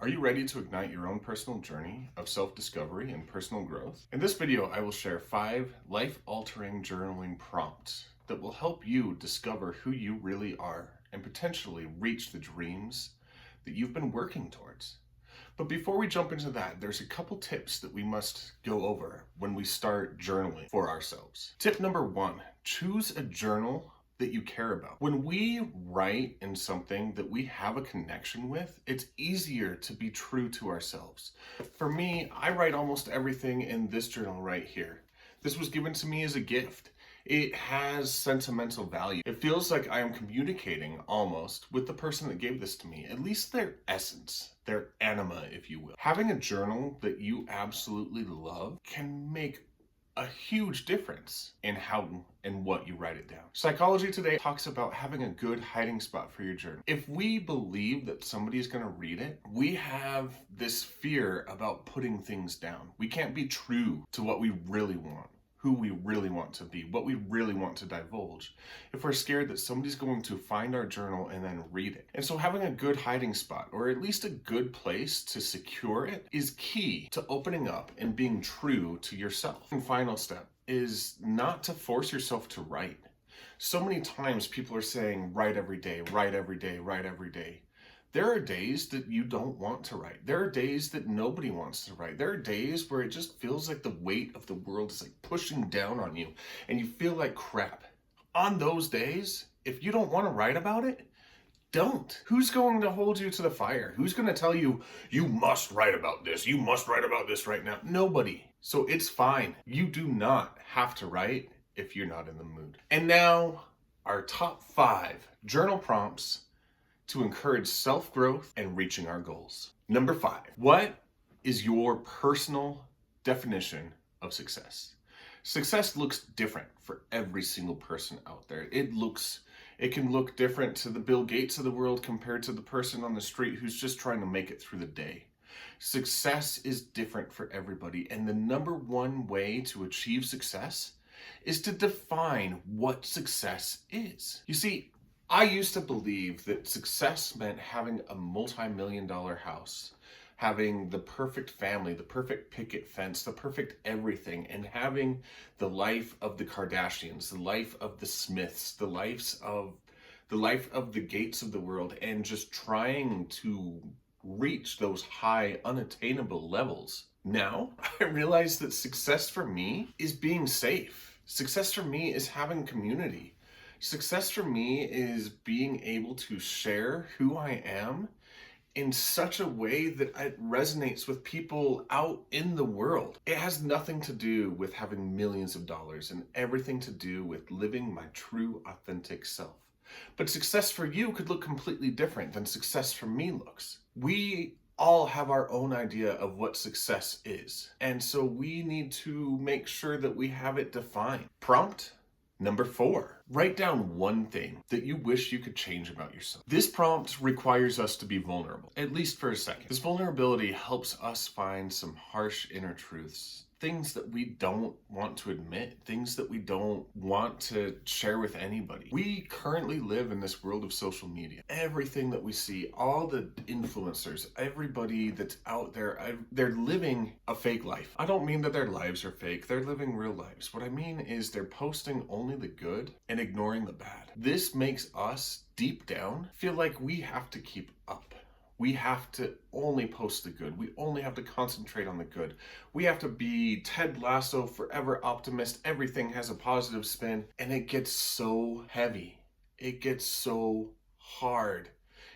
Are you ready to ignite your own personal journey of self-discovery and personal growth? In this video, I will share 5 life-altering journaling prompts that will help you discover who you really are and potentially reach the dreams that you've been working towards. But before we jump into that, there's a couple tips that we must go over when we start journaling for ourselves. Tip number 1, choose a journal that you care about. When we write in something that we have a connection with, it's easier to be true to ourselves. For me, I write almost everything in this journal right here. This was given to me as a gift. It has sentimental value. It feels like I am communicating almost with the person that gave this to me, at least their essence, their anima, if you will. Having a journal that you absolutely love can make a huge difference in how and what you write it down. Psychology Today talks about having a good hiding spot for your journal. If we believe that somebody's going to read it, we have this fear about putting things down. We can't be true to what we really want, who we really want to be, what we really want to divulge, if we're scared that somebody's going to find our journal and then read it. And so having a good hiding spot, or at least a good place to secure it, is key to opening up and being true to yourself. And final step is not to force yourself to write. So many times people are saying, write every day, write every day, write every day. There are days that you don't want to write. There are days that nobody wants to write. There are days where it just feels like the weight of the world is like pushing down on you and you feel like crap. On those days, if you don't want to write about it, don't. Who's going to hold you to the fire? Who's going to tell you, you must write about this, you must write about this right now? Nobody. So it's fine. You do not have to write if you're not in the mood. And now, our top 5 journal prompts to encourage self-growth and reaching our goals. Number 5, what is your personal definition of success? Success looks different for every single person out there. It can look different to the Bill Gates of the world compared to the person on the street who's just trying to make it through the day. Success is different for everybody, and the number 1 way to achieve success is to define what success is. You see, I used to believe that success meant having a multi-million-dollar house, having the perfect family, the perfect picket fence, the perfect everything, and having the life of the Kardashians, the life of the Smiths, the life of the Gates of the world, and just trying to reach those high, unattainable levels. Now, I realize that success for me is being safe. Success for me is having community. Success for me is being able to share who I am in such a way that it resonates with people out in the world. It has nothing to do with having millions of dollars and everything to do with living my true, authentic self. But success for you could look completely different than success for me looks. We all have our own idea of what success is. And so we need to make sure that we have it defined. Prompt number 4, write down one thing that you wish you could change about yourself. This prompt requires us to be vulnerable, at least for a second. This vulnerability helps us find some harsh inner truths, things that we don't want to admit, things that we don't want to share with anybody. We currently live in this world of social media. Everything that we see, all the influencers, everybody that's out there, they're living a fake life. I don't mean that their lives are fake. They're living real lives. What I mean is they're posting only the good and ignoring the bad. This makes us, deep down, feel like we have to keep up. We have to only post the good. We only have to concentrate on the good. We have to be Ted Lasso, forever optimist. Everything has a positive spin. And it gets so heavy. It gets so hard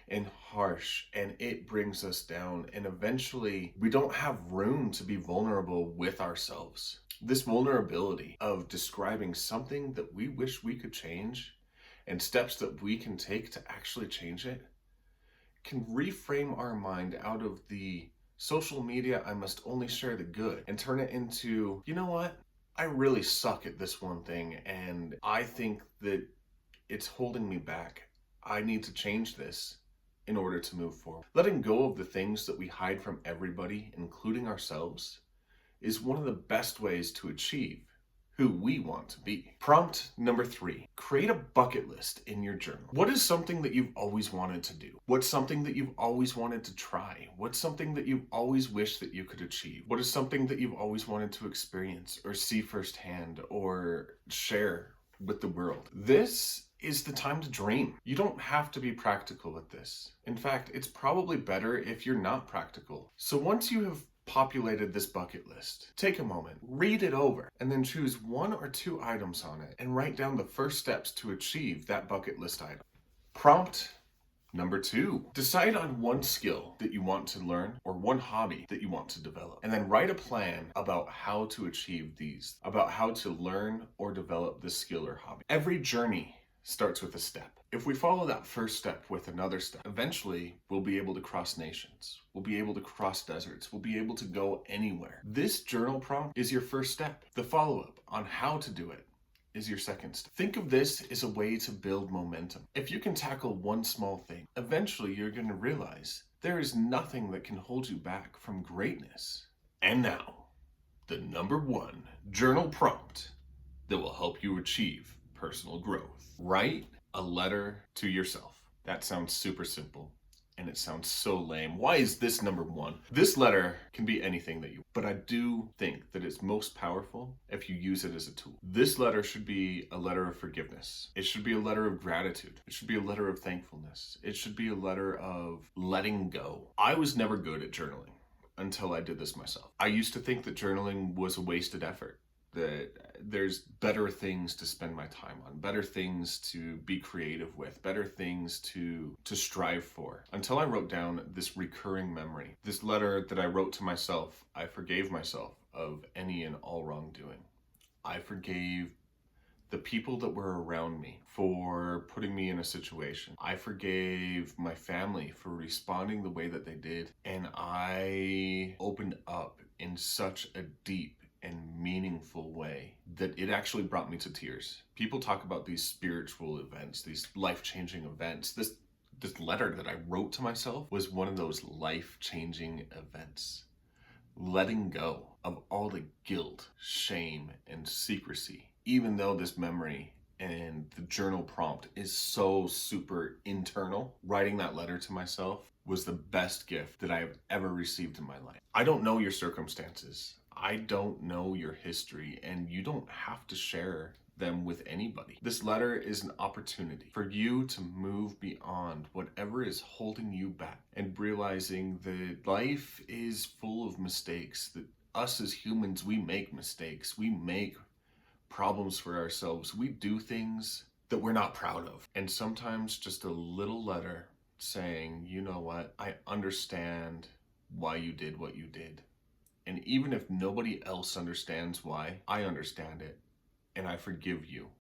and harsh, and it brings us down. And eventually, we don't have room to be vulnerable with ourselves. This vulnerability of describing something that we wish we could change and steps that we can take to actually change it can reframe our mind out of the social media, I must only share the good, and turn it into, you know what? I really suck at this one thing, and I think that it's holding me back. I need to change this in order to move forward. Letting go of the things that we hide from everybody, including ourselves, is one of the best ways to achieve who we want to be. Prompt number 3, create a bucket list in your journal. What is something that you've always wanted to do? What's something that you've always wanted to try? What's something that you've always wished that you could achieve? What is something that you've always wanted to experience or see firsthand or share with the world? This is the time to dream. You don't have to be practical with this. In fact, it's probably better if you're not practical. So once you have populated this bucket list, take a moment, read it over, and then choose 1 or 2 items on it and write down the first steps to achieve that bucket list item. Prompt number 2, decide on 1 skill that you want to learn or 1 hobby that you want to develop, and then write a plan about how to achieve these, about how to learn or develop this skill or hobby. Every journey starts with a step. If we follow that first step with another step, eventually we'll be able to cross nations. We'll be able to cross deserts. We'll be able to go anywhere. This journal prompt is your first step. The follow-up on how to do it is your second step. Think of this as a way to build momentum. If you can tackle 1 small thing, eventually you're going to realize there is nothing that can hold you back from greatness. And now, the number 1 journal prompt that will help you achieve personal growth. Write a letter to yourself. That sounds super simple and it sounds so lame. Why is this number 1? This letter can be anything that you, but I do think that it's most powerful if you use it as a tool. This letter should be a letter of forgiveness. It should be a letter of gratitude. It should be a letter of thankfulness. It should be a letter of letting go. I was never good at journaling until I did this myself. I used to think that journaling was a wasted effort, that there's better things to spend my time on, better things to be creative with, better things to strive for. Until I wrote down this recurring memory, this letter that I wrote to myself. I forgave myself of any and all wrongdoing. I forgave the people that were around me for putting me in a situation. I forgave my family for responding the way that they did. And I opened up in such a deep and meaningful way that it actually brought me to tears. People talk about these spiritual events, these life-changing events. This letter that I wrote to myself was one of those life-changing events. Letting go of all the guilt, shame, and secrecy. Even though this memory and the journal prompt is so super internal, writing that letter to myself was the best gift that I have ever received in my life. I don't know your circumstances. I don't know your history, and you don't have to share them with anybody. This letter is an opportunity for you to move beyond whatever is holding you back and realizing that life is full of mistakes, that us as humans, we make mistakes. We make problems for ourselves. We do things that we're not proud of. And sometimes just a little letter saying, you know what, I understand why you did what you did. And even if nobody else understands why, I understand it and I forgive you